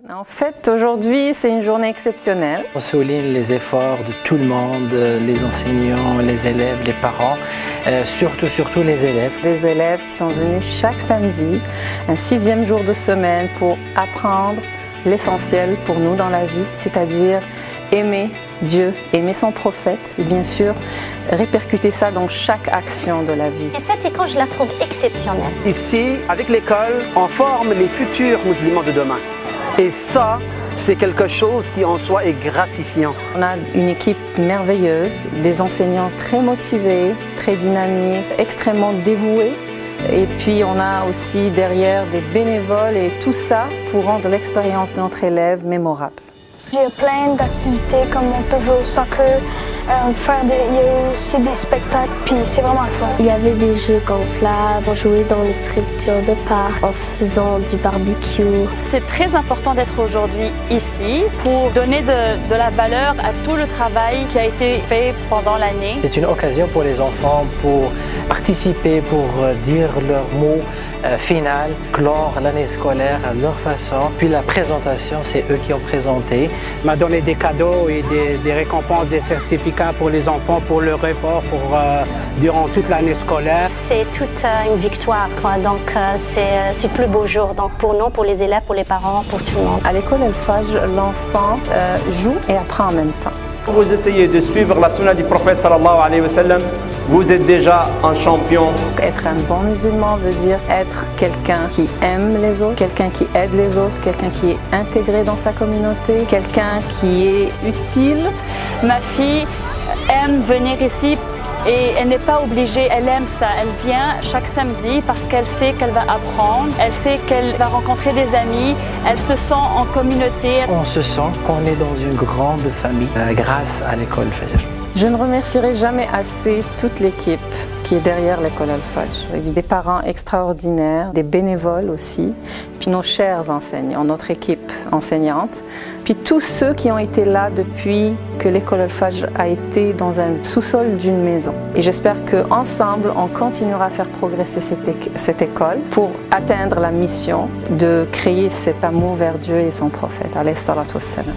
En fait, aujourd'hui, c'est une journée exceptionnelle. On souligne les efforts de tout le monde, les enseignants, les élèves, les parents, surtout les élèves. Des élèves qui sont venus chaque samedi, un 6e jour de semaine, pour apprendre l'essentiel pour nous dans la vie, c'est-à-dire aimer Dieu, aimer son prophète et bien sûr répercuter ça dans chaque action de la vie. Et cette école, je la trouve exceptionnelle. Ici, avec l'école, on forme les futurs musulmans de demain. Et ça, c'est quelque chose qui en soi est gratifiant. On a une équipe merveilleuse, des enseignants très motivés, très dynamiques, extrêmement dévoués. Et puis on a aussi derrière des bénévoles et tout ça pour rendre l'expérience de notre élève mémorable. J'ai plein d'activités comme on peut jouer au soccer, il y a aussi des spectacles, puis c'est vraiment le fun. Il y avait des jeux gonflables, on jouait dans les structures de parc en faisant du barbecue. C'est très important d'être aujourd'hui ici pour donner de la valeur à tout le travail qui a été fait pendant l'année. C'est une occasion pour les enfants pour participer, pour dire leur mot final, clore l'année scolaire à leur façon. Puis la présentation, c'est eux qui ont présenté. M'a donné des cadeaux et des récompenses, des certificats pour les enfants, pour leur effort durant toute l'année scolaire. C'est toute une victoire, quoi. Donc c'est le plus beau jour donc, pour nous, pour les élèves, pour les parents, pour tout le monde. À l'école El-Fajr, l'enfant joue et apprend en même temps. Vous essayez de suivre la sunna du prophète sallallahu alayhi wa sallam, vous êtes déjà un champion. Être un bon musulman veut dire être quelqu'un qui aime les autres, quelqu'un qui aide les autres, quelqu'un qui est intégré dans sa communauté, quelqu'un qui est utile. Ma fille aime venir ici et elle n'est pas obligée, elle aime ça. Elle vient chaque samedi parce qu'elle sait qu'elle va apprendre, elle sait qu'elle va rencontrer des amis, elle se sent en communauté. On se sent qu'on est dans une grande famille grâce à l'école Fajr. Je ne remercierai jamais assez toute l'équipe qui est derrière l'école El-Fajr, avec des parents extraordinaires, des bénévoles aussi, puis nos chers enseignants, notre équipe enseignante, puis tous ceux qui ont été là depuis que l'école El-Fajr a été dans un sous-sol d'une maison. Et j'espère qu'ensemble, on continuera à faire progresser cette école pour atteindre la mission de créer cet amour vers Dieu et son prophète, alayhi salatu wassalam.